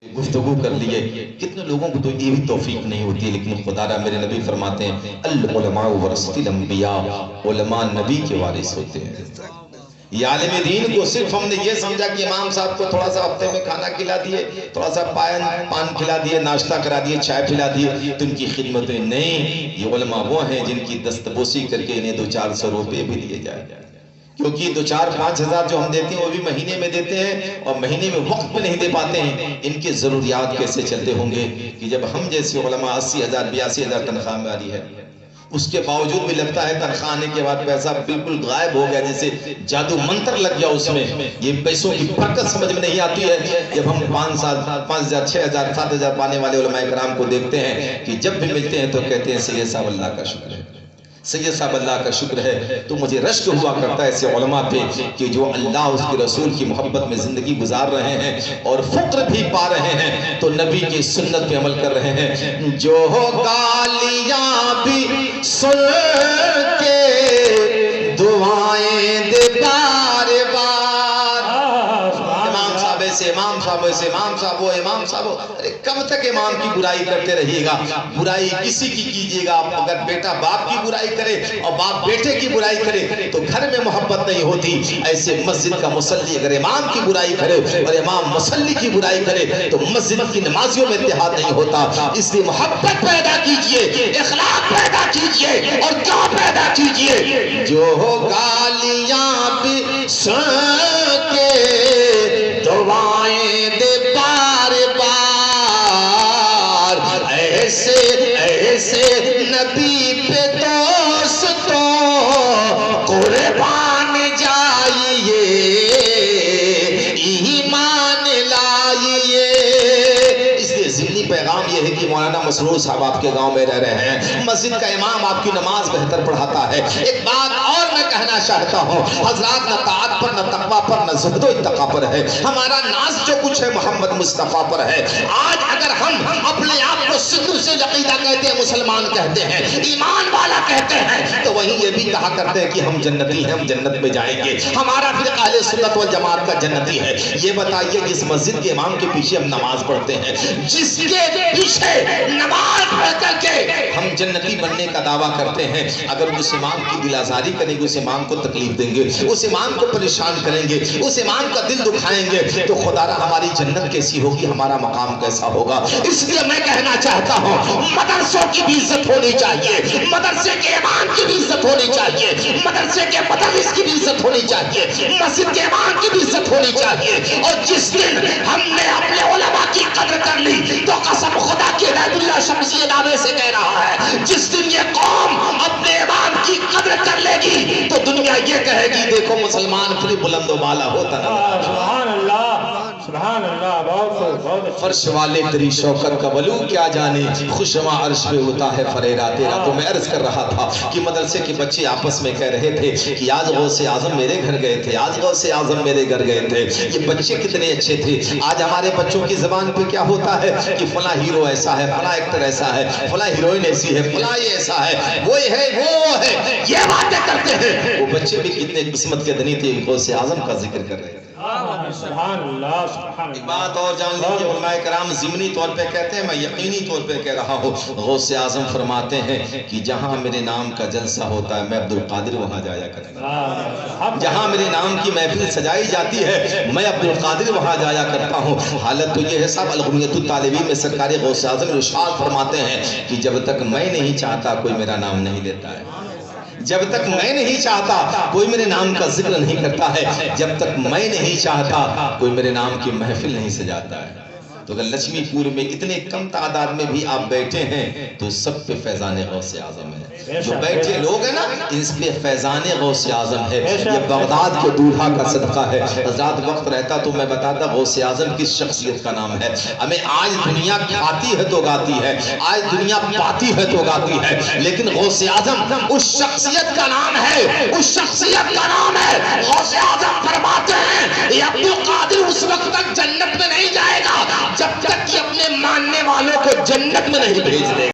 گفتگو کر لیے کتنے لوگوں کو تو یہ بھی توفیق نہیں ہوتی ہے، لیکن خدا میرے نبی فرماتے ہیں العلماء ورثۃ الانبیاء، علماء نبی کے وارث ہوتے ہیں۔ یہ عالم دین کو صرف ہم نے یہ سمجھا کہ امام صاحب کو تھوڑا سا ہفتے میں کھانا کھلا دیے، تھوڑا سا پان کھلا دیے، ناشتہ کرا دیے، چائے پلا دیے تو ان کی خدمتیں نہیں۔ یہ علماء وہ ہیں جن کی دستبوسی کر کے انہیں 200-400 روپے بھی دیے جائے، کیونکہ 2-4-5 ہزار جو ہم دیتے ہیں وہ بھی مہینے میں دیتے ہیں اور مہینے میں وقت میں نہیں دے پاتے ہیں۔ ان کی ضروریات کیسے چلتے ہوں گے کہ جب ہم جیسے علماء 80,000 82,000 تنخواہ میں آ رہی ہے، اس کے باوجود بھی لگتا ہے تنخواہ آنے کے بعد پیسہ بالکل غائب ہو گیا، جیسے جادو منتر لگ گیا اس میں۔ یہ پیسوں کی برکت سمجھ میں نہیں آتی ہے جب ہم 5,000 6,000 7,000 پانے والے علماء کرام کو دیکھتے ہیں کہ جب بھی ملتے ہیں تو کہتے ہیں سید صاحب اللہ کا شکر ہے، سید صاحب اللہ کا شکر ہے۔ تو مجھے رشک ہوا کرتا ہے ایسے علماء پہ کہ جو اللہ اس کے رسول کی محبت میں زندگی گزار رہے ہیں اور فقر بھی پا رہے ہیں تو نبی کی سنت پہ عمل کر رہے ہیں۔ جو گالیاں بھی سن کے دعائیں دے بار بار، امام صاحب ایسے، امام صاحب ایسے، امام صاحب وہ، امام صاحب وہ۔ ارے کب تک امام کی برائی کرتے رہیے گا؟ برائی کسی کی کیجیے گا، اگر بیٹا باپ کی برائی کرے اور باپ بیٹے کی برائی کرے تو گھر میں محبت نہیں ہوتی۔ ایسے مسجد کا مصلی اگر امام کی برائی کرے اور امام مصلی کی برائی کرے تو مسجد کی نمازیوں میں اتحاد نہیں ہوتا۔ اس لیے محبت پیدا کیجئے، اخلاق پیدا کیجئے اور کیا پیدا کیجئے؟ جو گالیاں بھی سن کے دعائیں دے بار بار، ایسے ایسے نبی پہ دوستوں قربان جائیے، ایمان لائیے۔ اس لیے ضمنی پیغام یہ ہے کہ مولانا مسرور صاحب آپ کے گاؤں میں رہ رہے ہیں، مسجد کا امام آپ کی نماز بہتر پڑھاتا ہے۔ ایک بات اور میں کہنا چاہتا ہوں، حضرات نہ طاعت پر نہ تقوی پر نہ زہد و اتقا پر ہے، ہمارا ناز جو کچھ ہے محمد مصطفیٰ پر ہے۔ آج اگر ہم اپنے آپ کو صدر سے عقیدہ کہتے ہیں، مسلمان کہتے ہیں، ایمان والا کہتے ہیں، تو وہیں یہ بھی کہا کرتے ہیں کہ ہم جنتی ہیں، ہم جنت میں جائیں گے، ہمارا فرقہ اہل سنت والجماعت کا جنتی ہے۔ یہ بتائیے جس مسجد کے امام کے پیچھے ہم نماز پڑھتے ہیں، جس کے پیچھے نماز پڑھ کر کے ہم جنتی بننے کا دعویٰ کرتے ہیں، اگر اس امام کی دل آزاری کریں گے، اس امام کو تکلیف دیں گے، اس امام کو پریشان کریں گے، اس امام کا دل دکھائیں گے تو خدا را ہماری جنت کیسی ہوگی، ہمارا مقام کیسا ہوگا۔ اس لیے میں کہنا چاہتا ہوں مدرسوں کی بھی عزت ہونی چاہیے، مدرسے کے امام کی بھی عزت ہونی چاہیے، مدرسے کے مدرس کی بھی عزت ہونی چاہیے، مسجد کے امام کی بھی عزت ہونی چاہیے۔ اور جس دن ہم نے اپنے علماء کی قدر کر لی تو قسم خدا کے ہدایت اللہ شمسی نامے سے کہہ رہا ہے، جس دن یہ قوم اپنے امام کی قدر کر لے گی تو دنیا یہ کہے گی دیکھو مسلمان پھر بلند و بالا ہوتا ہے۔ سبحان اللہ، سبحان اللہ، بہت فرش والے تیری شوکت کا ولو کیا جانے، خوشما عرش پہ ہوتا ہے فریرا تیرا۔ تو میں عرض کر رہا تھا کہ مدرسے کے بچے آپس میں کہہ رہے تھے کہ آج غوث اعظم میرے گھر گئے تھے، آج غوث اعظم میرے گھر گئے تھے۔ یہ بچے کتنے اچھے تھے۔ آج ہمارے بچوں کی زبان پہ کیا ہوتا ہے کہ فلاں ہیرو ایسا ہے، فلاں ایکٹر ایسا ہے، فلاں ہیروئن ایسی ہے، فلاں یہ ایسا ہے، وہ ہے، وہ ہے، یہ باتیں کرتے ہیں۔ وہ بچے بھی کتنے قسمت کے دھنی تھے، غوث اعظم کا ذکر کر رہے ہیں۔ سبحان اللہ، سبحان ایک اللہ۔ بات اور جان لیجیے، علماء کرام ضمنی طور پہ کہتے ہیں، میں یقینی طور پہ کہہ رہا ہوں، غوث اعظم فرماتے ہیں کہ جہاں میرے نام کا جلسہ ہوتا ہے میں عبدالقادر وہاں جایا کرتا ہوں، جہاں میرے نام کی محفل سجائی جاتی ہے میں عبدالقادر وہاں جایا کرتا ہوں۔ حالت تو یہ ہے صاحب، الغنیۃ الطالبین میں سرکار غوث اعظم ارشاد فرماتے ہیں کہ جب تک میں نہیں چاہتا کوئی میرا نام نہیں لیتا ہے، جب تک میں نہیں چاہتا کوئی میرے نام کا ذکر نہیں کرتا ہے، جب تک میں نہیں چاہتا کوئی میرے نام کی محفل نہیں سجاتا ہے۔ تو اگر لچمی پور میں اتنے کم تعداد میں بھی آپ بیٹھے ہیں تو سب پہ فیضان غوث اعظم ہے۔ جو بیٹھے لوگ ہیں نا اس پہ فیضان غوث اعظم ہے۔ یہ بغداد کے دولہا کا صدقہ ہے۔ حضرات وقت رہتا تو میں بتاتا غوث اعظم کس شخصیت کا نام ہے۔ ہمیں آج دنیا کھاتی ہے تو گاتی ہے، آج دنیا پاتی ہے تو گاتی ہے، لیکن غوث اعظم اس شخصیت کا نام ہے، اس شخصیت کا نام ہے۔ غوث اعظم فرماتے ہیں یہ عبدالقادر اس وقت تک جنت میں نہیں جائے گا جب تک کہ اپنے ماننے والوں کو جنت میں نہیں بھیج دے گا۔